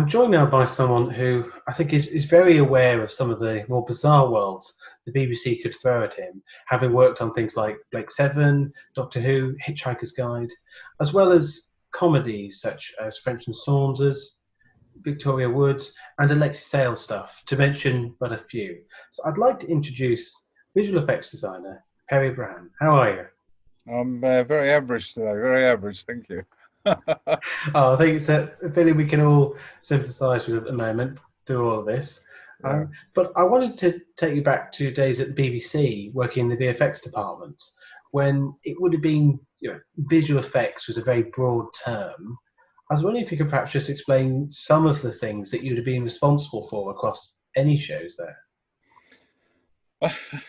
joined now by someone who I think is very aware of some of the more bizarre worlds the BBC could throw at him, having worked on things like Blake Seven, Doctor Who, Hitchhiker's Guide, as well as comedies such as French and Saunders, Victoria Wood, and Alexis Sales stuff, to mention but a few. So I'd like to introduce visual effects designer Perry Brahan. How are you? I'm very average today, very average, thank you. Oh, I think it's a feeling we can all sympathise with at the moment through all of this. Yeah. But I wanted to take you back to days at the BBC working in the VFX department when it would have been, visual effects was a very broad term. I was wondering if you could perhaps just explain some of the things that you'd have been responsible for across any shows there.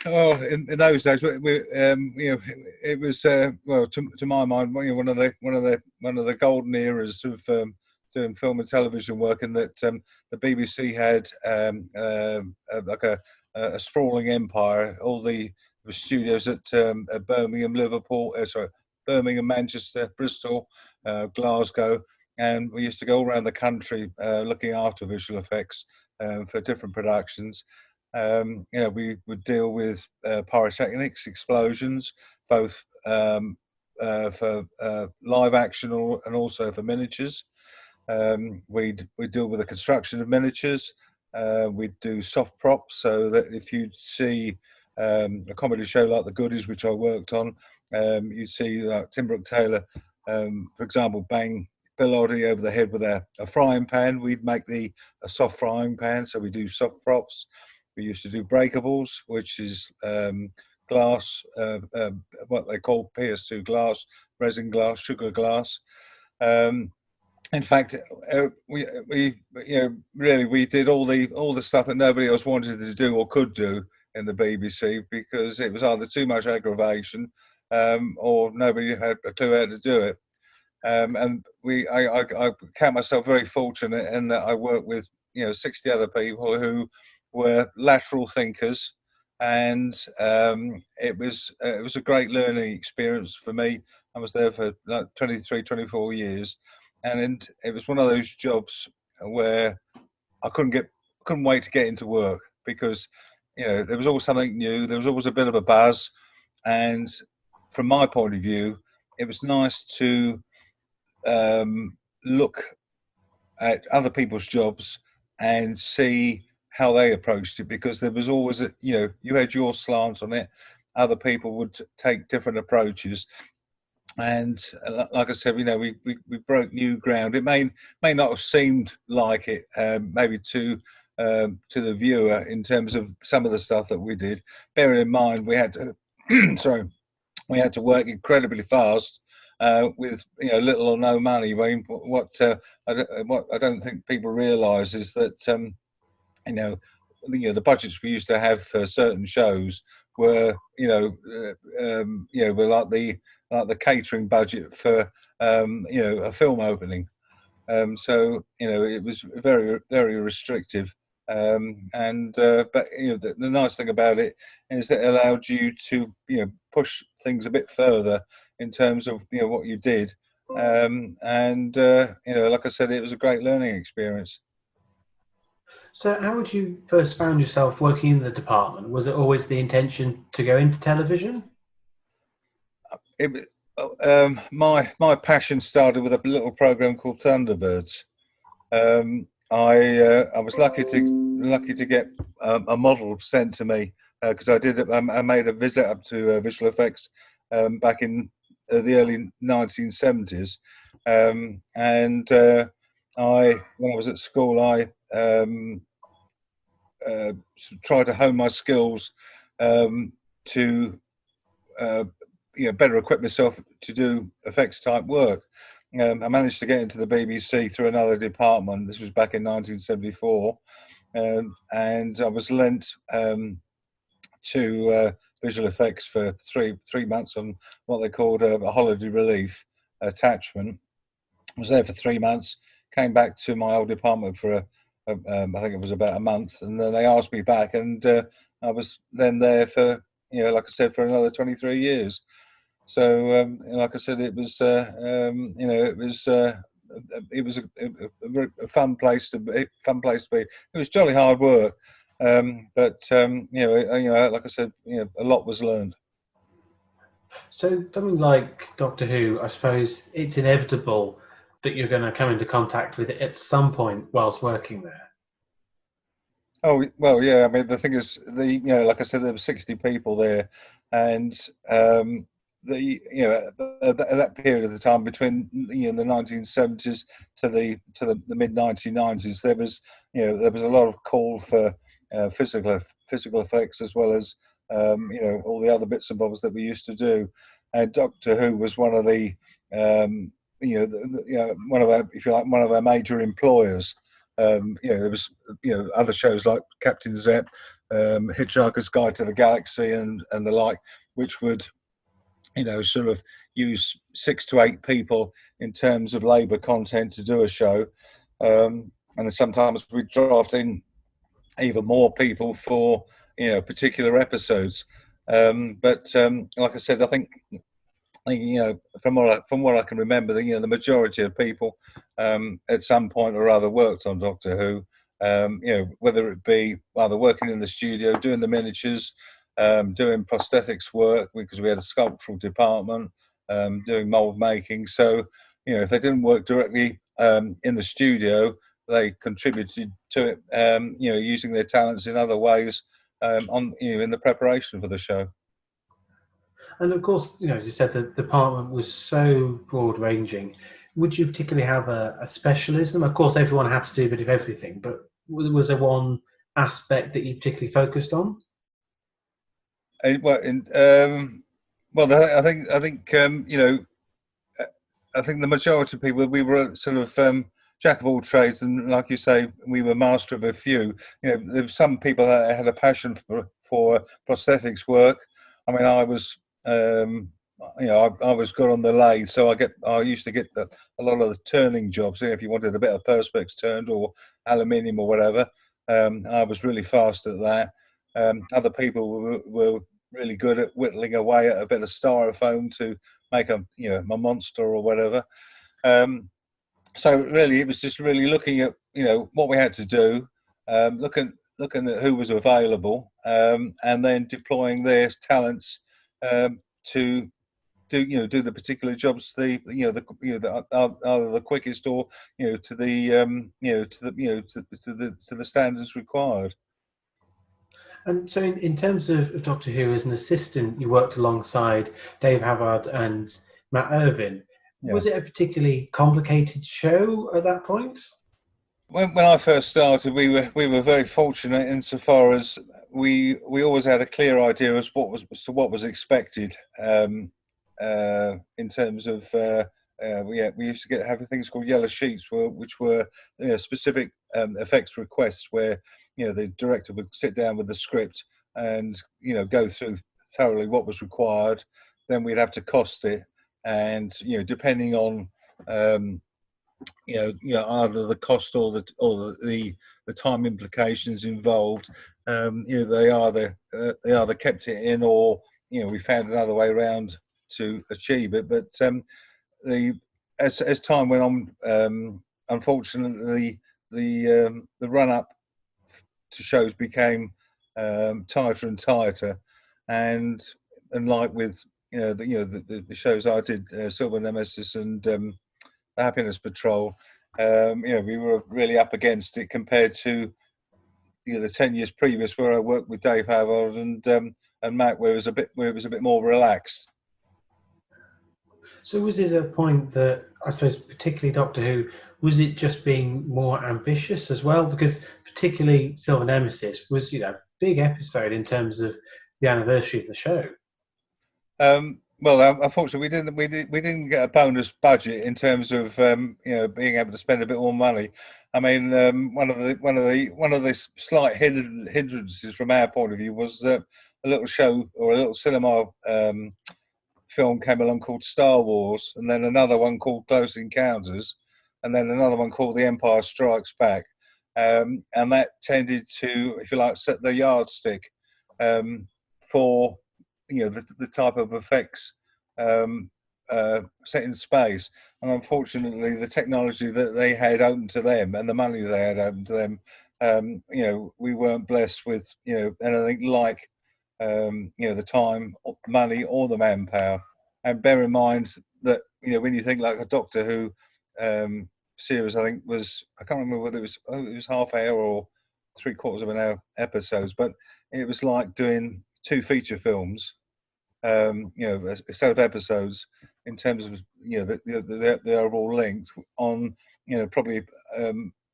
Oh, in those days, it was well, to my mind, one of the golden eras of doing film and television work, in that the BBC had like a sprawling empire. All the studios at Birmingham, Liverpool, Birmingham, Manchester, Bristol, Glasgow, and we used to go all around the country looking after visual effects for different productions. We would deal with pyrotechnics, explosions, both for live action and also for miniatures. We'd deal with the construction of miniatures. We'd do soft props, so that if you see a comedy show like The Goodies, which I worked on, you'd see Tim Brooke Taylor, for example, bang Bill Oddie over the head with a frying pan. We'd make a soft frying pan, so we do soft props. We used to do breakables, which is glass, what they call PS2 glass, resin glass, sugar glass. In fact, we did all the stuff that nobody else wanted to do or could do in the BBC, because it was either too much aggravation or nobody had a clue how to do it. And I count myself very fortunate in that I worked with 60 other people who were lateral thinkers, and it was a great learning experience for me. I was there for like 23, 24 years, and it was one of those jobs where I couldn't wait to get into work, because there was always something new, there was always a bit of a buzz, and from my point of view, it was nice to look at other people's jobs and see how they approached it, because there was always you had your slant on it, other people would take different approaches, and like I said, we broke new ground. It may not have seemed like it, maybe to the viewer, in terms of some of the stuff that we did, bearing in mind we had to sorry, we had to work incredibly fast with little or no money. I mean, what I don't think people realise is that the budgets we used to have for certain shows were were like the catering budget for a film opening. So it was very, very restrictive. But the nice thing about it is that it allowed you to push things a bit further in terms of what you did. Like I said, it was a great learning experience. So how would you first found yourself working in the department? Was it always the intention to go into television? My passion started with a little program called Thunderbirds. I was lucky to get a model sent to me, because I made a visit up to visual effects back in the early 1970s, and when I was at school, I tried to hone my skills to better equip myself to do effects type work. I managed to get into the BBC through another department. This was back in 1974, and I was lent to visual effects for three months on what they called a holiday relief attachment. I was there for 3 months. Came back to my old department for I think it was about a month, and then they asked me back, and I was then there for like I said, for another 23 years. So, like I said, it was it was a fun place to be. Fun place to be. It was jolly hard work, but like I said, a lot was learned. So something like Doctor Who, I suppose it's inevitable that you're going to come into contact with it at some point whilst working there. Oh well, yeah. I mean, the thing is, like I said, there were 60 people there, and at that period of the time between the 1970s to the mid 1990s, there was a lot of call for physical effects as well as all the other bits and bobs that we used to do, and Doctor Who was one of the one of our, if you like, one of our major employers. There was other shows like Captain Zepp, Hitchhiker's Guide to the Galaxy, and the like, which would sort of use 6 to 8 people in terms of labour content to do a show, and then sometimes we draft in even more people for particular episodes. But like I said, I think from what I can remember, the majority of people at some point or other worked on Doctor Who. Whether it be either working in the studio, doing the miniatures, doing prosthetics work, because we had a sculptural department, doing mold making. So, if they didn't work directly in the studio, they contributed to it, using their talents in other ways in the preparation for the show. And of course, as you said, the department was so broad ranging. Would you particularly have a specialism? Of course, everyone had to do a bit of everything, but was there one aspect that you particularly focused on? I think the majority of people, we were sort of jack of all trades, and like you say, we were master of a few. There were some people that had a passion for prosthetics work. I mean, I was I was good on the lathe, so I used to get a lot of the turning jobs. If you wanted a bit of perspex turned or aluminium or whatever, I was really fast at that. Other people were really good at whittling away at a bit of styrofoam to make a monster or whatever. So really, it was just really looking at what we had to do, looking at who was available, and then deploying their talents to do the particular jobs that are the quickest, or to the standards required. And so, in terms of Doctor Who, as an assistant, you worked alongside Dave Havard and Matt Irvin. Yeah. Was it a particularly complicated show at that point? When I first started, we were very fortunate insofar as we always had a clear idea as what was expected, in terms of we used to have things called yellow sheets, which were specific effects requests, where the director would sit down with the script and go through thoroughly what was required. Then we'd have to cost it, and depending on either the cost or the time implications involved, they either kept it in, or we found another way around to achieve it. But as time went on, unfortunately, the run up to shows became tighter and tighter, and like with the shows I did, Silver Nemesis and Happiness Patrol, we were really up against it compared to the 10 years previous, where I worked with Dave Havard and Matt, where it was a bit more relaxed. So was it a point that, I suppose, particularly Doctor Who, was it just being more ambitious as well? Because particularly Silver Nemesis was, big episode in terms of the anniversary of the show. Well, unfortunately, we didn't get a bonus budget in terms of being able to spend a bit more money. I mean, one of the slight hindrances from our point of view was that a little show, or a little cinema film, came along called Star Wars, and then another one called Close Encounters, and then another one called The Empire Strikes Back, and that tended to, if you like, set the yardstick for the type of effects set in space, and unfortunately, the technology that they had open to them and the money they had open to them, we weren't blessed with anything like the time, money, or the manpower. And bear in mind that when you think like a Doctor Who series, I think I can't remember whether it was half hour or three-quarters of an hour episodes, but it was like doing two feature films, a set of episodes in terms of the overall length on probably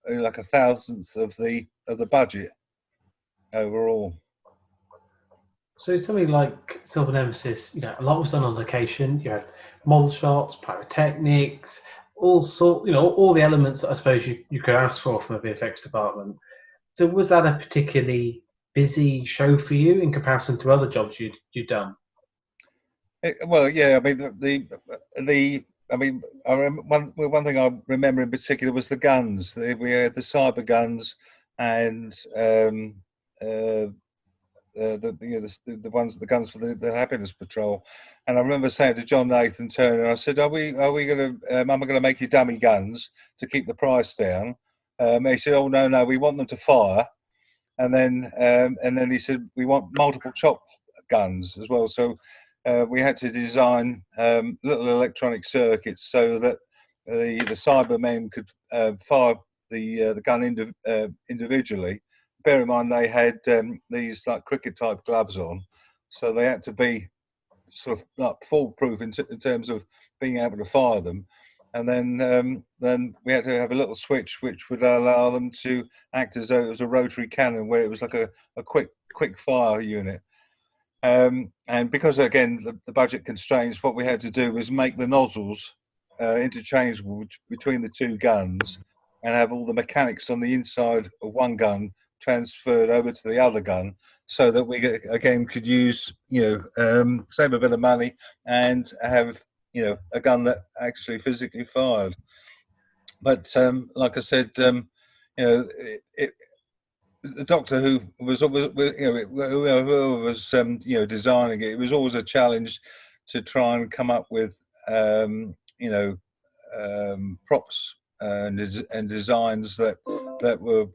like a thousandth of the budget overall. So something like Silver Nemesis, a lot was done on location. You had model shots, pyrotechnics, all the elements that I suppose you could ask for from a VFX department. So was that a particularly busy show for you in comparison to other jobs you'd done? Well, yeah. I mean, I mean, one thing I remember in particular was the guns. We had the cyber guns, and the ones, the guns for the Happiness Patrol. And I remember saying to John Nathan Turner, I said, "Are we going to? Am I going to make you dummy guns to keep the price down?" He said, "Oh no, we want them to fire." And then he said, "We want multiple chop guns as well." So we had to design little electronic circuits so that the Cybermen could fire the gun individually. Bear in mind they had these like cricket type gloves on, so they had to be sort of like foolproof in terms of being able to fire them. And then we had to have a little switch which would allow them to act as though it was a rotary cannon, where it was like a quick fire unit. And because again the budget constraints, what we had to do was make the nozzles interchangeable between the two guns, and have all the mechanics on the inside of one gun transferred over to the other gun, so that we again could use save a bit of money and have a gun that actually physically fired. But like I said, the Doctor Who was whoever was designing it, it was always a challenge to try and come up with props and designs that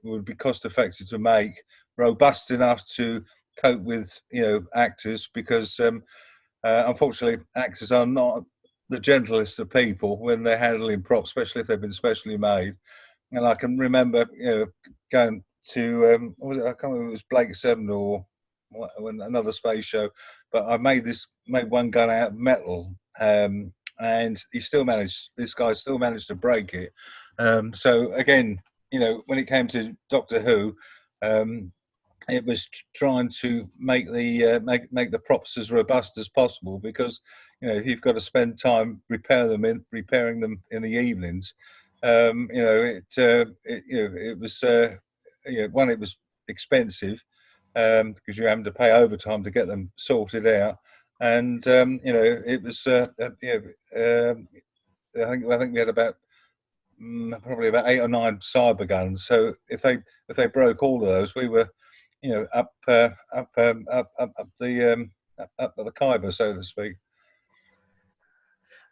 would be cost effective to make, robust enough to cope with actors, because unfortunately actors are not the gentlest of people when they're handling props, especially if they've been specially made. And I can remember going to I can't remember if it was Blake Seven or another space show, but I made one gun out of metal, and this guy still managed to break it. So again, when it came to Doctor Who, it was trying to make the props as robust as possible, because you've got to spend time repairing them in the evenings. It was one, it was expensive, because you're having to pay overtime to get them sorted out, and it was I think we had about probably about 8 or 9 cyber guns. So if they broke all of those, we were up the Khyber, so to speak.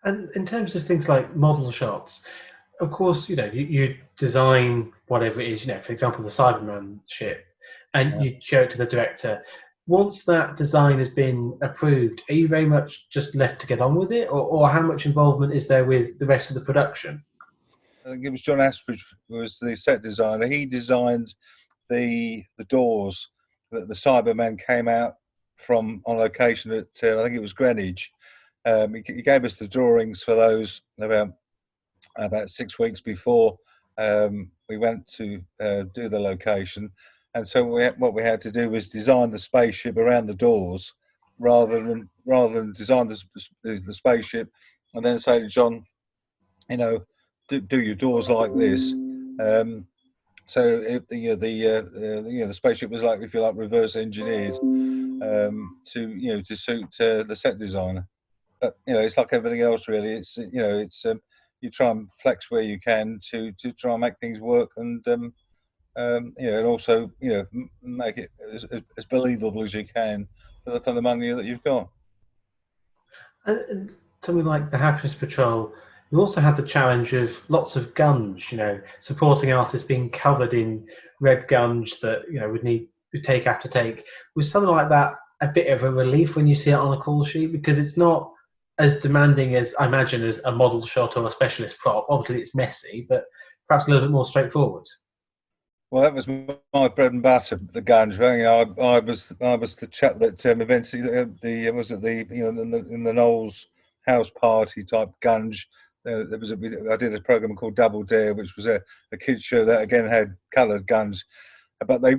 And in terms of things like model shots, of course, you design whatever it is, for example, the Cyberman ship, and you show it to the director. Once that design has been approved, are you very much just left to get on with it, or how much involvement is there with the rest of the production? I think it was John Aspridge was the set designer. He designed the doors that the Cybermen came out from on location at I think it was Greenwich. He gave us the drawings for those about 6 weeks before we went to do the location, and so what we had to do was design the spaceship around the doors, rather than design the spaceship and then say to John, do your doors like this. So the spaceship was like, if you like, reverse engineered to suit the set designer. But it's like everything else, really. It's you try and flex where you can to try and make things work, and and also make it as believable as you can for the money that you've got. And something like the Happiness Patrol, you also had the challenge of lots of gunge, supporting artists being covered in red gunge that, would need take after take. Was something like that a bit of a relief when you see it on a call sheet? Because it's not as demanding as, I imagine, as a model shot or a specialist prop. Obviously, it's messy, but perhaps a little bit more straightforward. Well, that was my bread and butter, the gunge. I was the chap that eventually the was it the in the Knowles house party type gunge. I did a program called Double Dare, which was a kids show that again had coloured guns. But they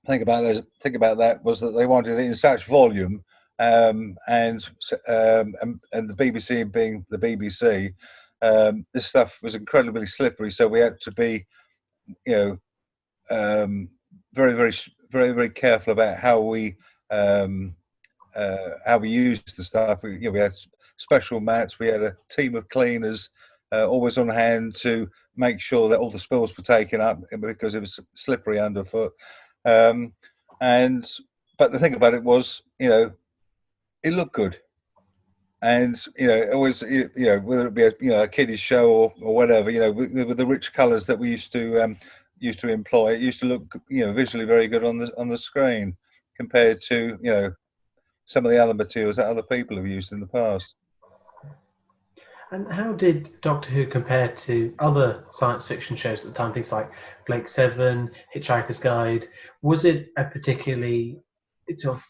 think about that was that they wanted it in such volume, and the BBC being the BBC, this stuff was incredibly slippery. So we had to be, you know, very, very, very, very careful about how we used the stuff. We had special mats. We had a team of cleaners always on hand to make sure that all the spills were taken up because it was slippery underfoot. But the thing about it was, it looked good. And it was whether it be a kiddie show or whatever, with the rich colours that we used to employ, it used to look visually very good on the screen compared to some of the other materials that other people have used in the past. And how did Doctor Who compare to other science fiction shows at the time? Things like Blake Seven, Hitchhiker's Guide. Was it a particularly sort of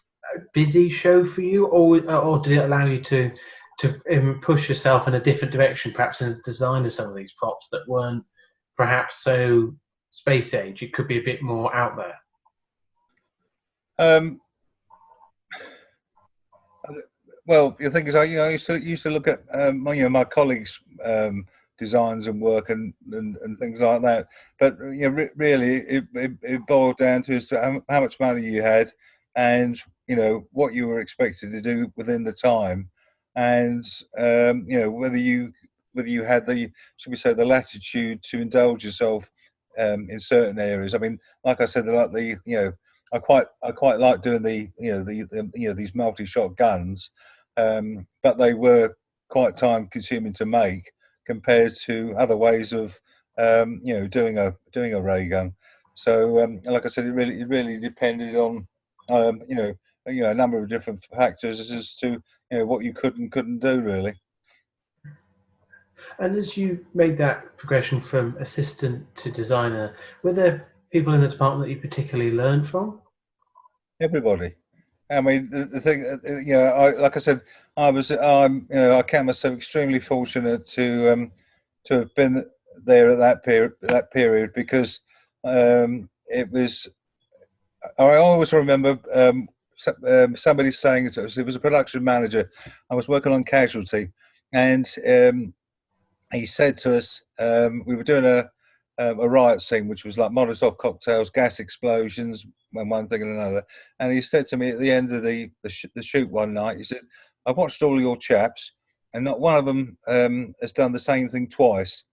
busy show for you, or did it allow you to push yourself in a different direction, perhaps in the design of some of these props that weren't perhaps so space age? It could be a bit more out there. Well, the thing is, I used to look at my colleagues' designs and work and things like that. But really, it boiled down to how much money you had, and what you were expected to do within the time, and whether you had the, should we say, the latitude to indulge yourself in certain areas. I mean, like I said, I quite like doing these multi-shot guns, but they were quite time consuming to make compared to other ways of doing a ray gun. So like I said, it really depended on a number of different factors as to what you could and couldn't do, really. And as you made that progression from assistant to designer, were there people in the department that you particularly learned from? Everybody. I mean, the thing, like I said, I count myself extremely fortunate to have been there at that period because it was. I always remember somebody saying to us. It was a production manager. I was working on Casualty, and he said to us, we were doing a riot scene, which was like Molotov cocktails, gas explosions, and one thing and another. And he said to me at the end of the shoot one night, he said, "I watched all your chaps, and not one of them has done the same thing twice.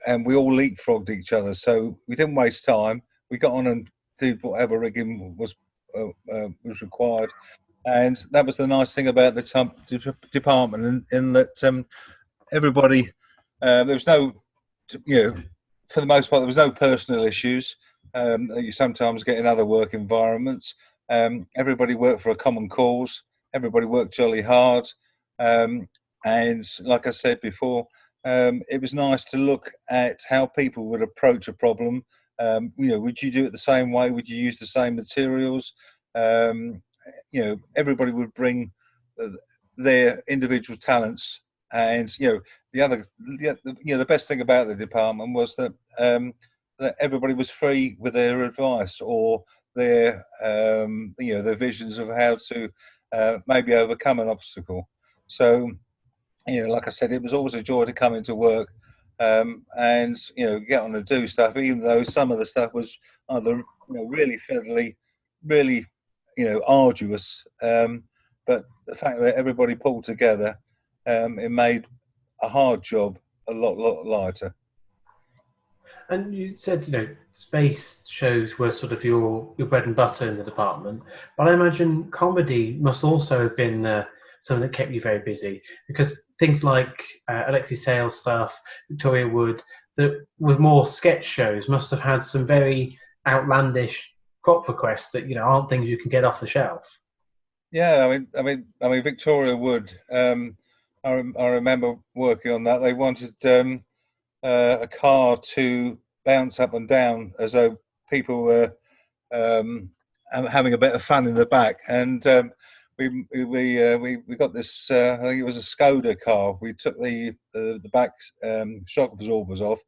And we all leapfrogged each other, so we didn't waste time. We got on and did whatever rigging was required." And that was the nice thing about the department, in that everybody, there was no, for the most part, there was no personal issues that you sometimes get in other work environments. Everybody worked for a common cause. Everybody worked jolly hard. And like I said before, it was nice to look at how people would approach a problem. Would you do it the same way? Would you use the same materials? Everybody would bring their individual talents. And the best thing about the department was that that everybody was free with their advice or their their visions of how to maybe overcome an obstacle. So like I said, it was always a joy to come into work and get on and do stuff, even though some of the stuff was either really fiddly, really arduous. But the fact that everybody pulled together, it made a hard job a lot lighter. And you said, space shows were sort of your bread and butter in the department, but I imagine comedy must also have been something that kept you very busy? Because things like Alexis Sales stuff, Victoria Wood, that with more sketch shows must have had some very outlandish prop requests that aren't things you can get off the shelf. Yeah, I mean, Victoria Wood. I remember working on that. They wanted a car to bounce up and down as though people were having a bit of fun in the back. And we got this. I think it was a Skoda car. We took the back shock absorbers off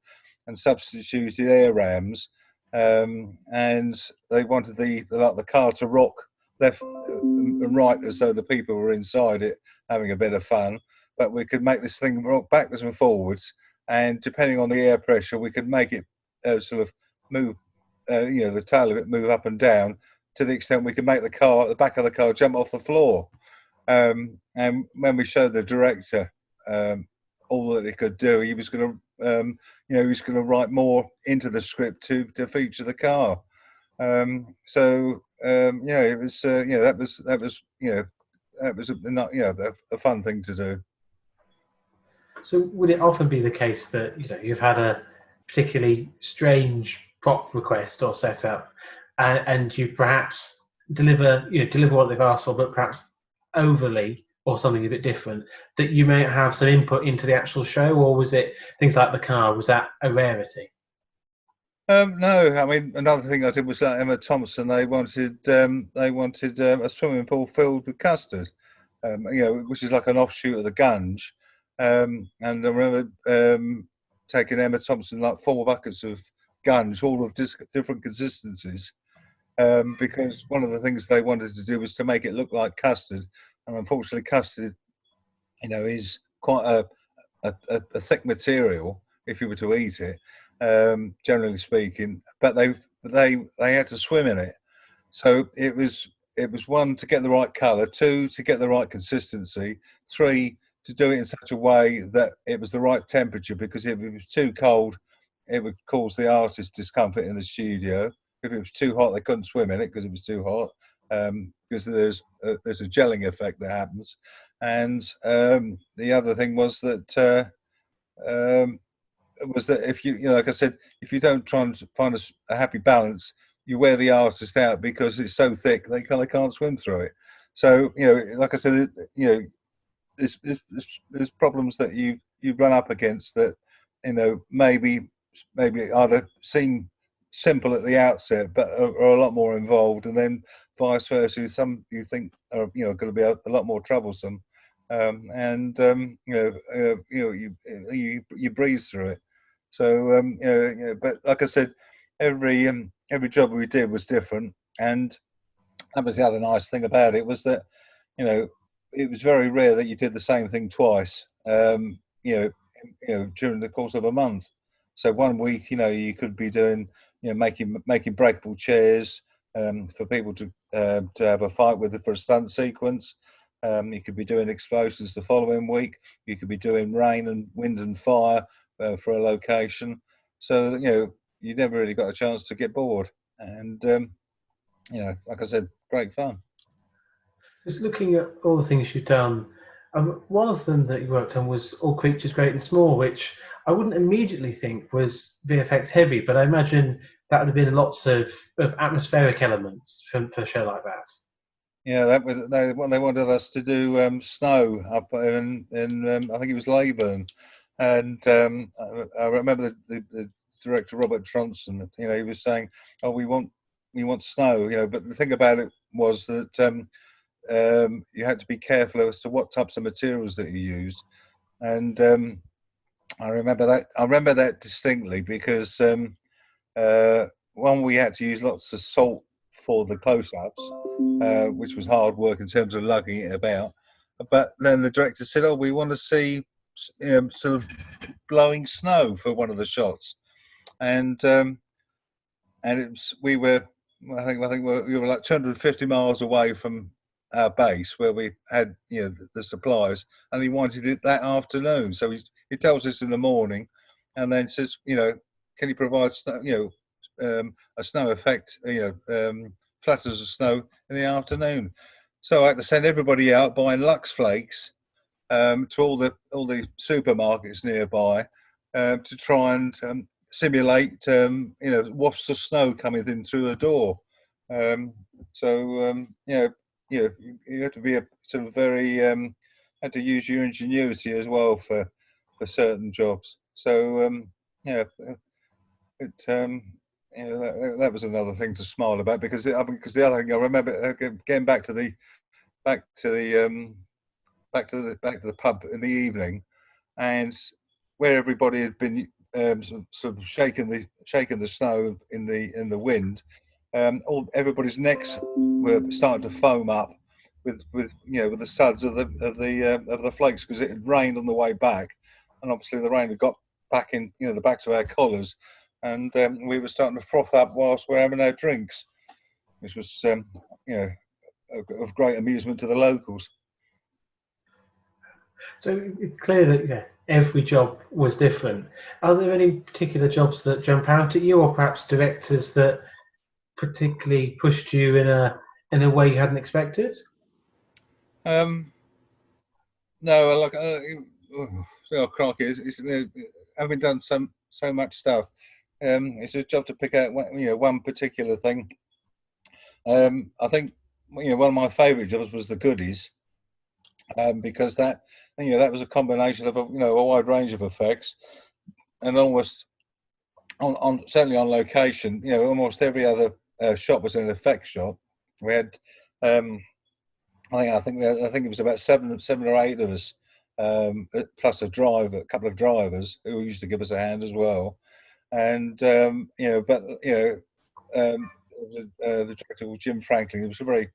and substituted air rams. And they wanted the car to rock left and right as though the people were inside it having a bit of fun. But we could make this thing rock backwards and forwards, and depending on the air pressure, we could make it sort of move. The tail of it move up and down to the extent we could make the back of the car jump off the floor. And when we showed the director all that it could do, he was going to, he was going to write more into the script to feature the car. It was, that was a fun thing to do. So would it often be the case that you've had a particularly strange prop request or setup, and you perhaps deliver what they've asked for, but perhaps overly or something a bit different, that you may have some input into the actual show? Or was it things like the car? Was that a rarity? No, I mean, another thing I did was like Emma Thompson. They wanted a swimming pool filled with custard, which is like an offshoot of the gunge. And I remember taking Emma Thompson like 4 buckets of gunge, all of different consistencies, because one of the things they wanted to do was to make it look like custard. And unfortunately, custard, is quite a thick material if you were to eat it, generally speaking. But they had to swim in it, so it was 1, to get the right colour, 2, to get the right consistency, 3, to do it in such a way that it was the right temperature, because if it was too cold, it would cause the artist discomfort in the studio. If it was too hot, they couldn't swim in it because it was too hot, because there's a gelling effect that happens. And the other thing was that if like I said, if you don't try and find a happy balance, you wear the artist out because it's so thick they can't swim through it. So like I said, there's problems that you run up against that maybe either seem simple at the outset but are a lot more involved, and then vice versa, some you think are going to be a lot more troublesome, you breeze through it. So but like I said, every job we did was different, and that was the other nice thing about it, was that it was very rare that you did the same thing twice, during the course of a month. So one week, you could be doing, making breakable chairs for people to have a fight with it for a stunt sequence. You could be doing explosions the following week. You could be doing rain and wind and fire for a location. So you never really got a chance to get bored. And like I said, great fun. Just looking at all the things you've done, one of them that you worked on was All Creatures Great and Small, which I wouldn't immediately think was VFX heavy, but I imagine that would have been lots of atmospheric elements for a show like that. Yeah, they wanted us to do snow up in I think it was Leyburn, and I remember the director Robert Tronson. He was saying, "Oh, we want snow," But the thing about it was that you had to be careful as to what types of materials that you used, and I remember that distinctly because one, we had to use lots of salt for the close-ups, which was hard work in terms of lugging it about. But then the director said, "Oh, we want to see sort of blowing snow for one of the shots," and we were, I think we were like 250 miles away from our base where we had the supplies, and he wanted it that afternoon. So he tells us in the morning, and then says, "Can you provide a snow effect, flatters of snow in the afternoon?" So I had to send everybody out buying Lux Flakes to all the supermarkets nearby to try and simulate wafts of snow coming in through the door. You have to be a sort of very had to use your ingenuity as well for certain jobs. So that was another thing to smile about, because the other thing I remember getting back to the pub in the evening, and where everybody had been sort of shaking the snow in the wind. Everybody's necks were starting to foam up with the suds of the flakes, because it had rained on the way back, and obviously the rain had got back in the backs of our collars, and we were starting to froth up whilst we're having our drinks, which was of great amusement to the locals. So it's clear that every job was different. Are there any particular jobs that jump out at you, or perhaps directors that particularly pushed you in a way you hadn't expected? No, like crikey, having done so much stuff, it's a job to pick out one particular thing. I think one of my favourite jobs was the goodies, because that was a combination of a wide range of effects, and almost certainly on location, almost every other shop was an effects shop. We had I think it was about seven or eight of us, plus a couple of drivers who used to give us a hand as well. And the director was Jim Franklin. He was a very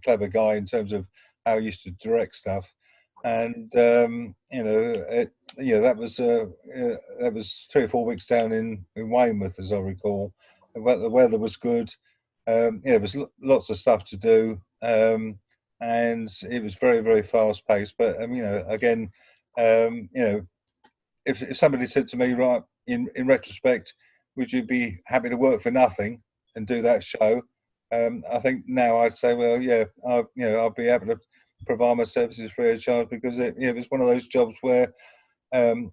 clever guy in terms of how he used to direct stuff. And that was 3 or 4 weeks down in Weymouth, as I recall. But the weather was good. There was lots of stuff to do. And it was very, very fast paced. But again, if somebody said to me, right, in retrospect, would you be happy to work for nothing and do that show? I think now I'd say, well, yeah, I'll be happy to provide my services free of charge, because it was one of those jobs where, on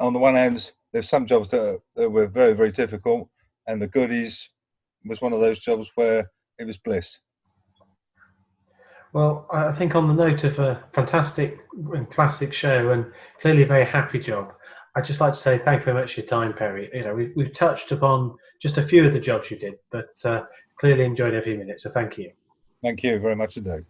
the one hand, there's some jobs that were very, very difficult, and the goodies was one of those jobs where it was bliss. Well, I think on the note of a fantastic and classic show, and clearly a very happy job, I'd just like to say thank you very much for your time, Perry. We've touched upon just a few of the jobs you did, but clearly enjoyed every minute, so thank you. Thank you very much indeed.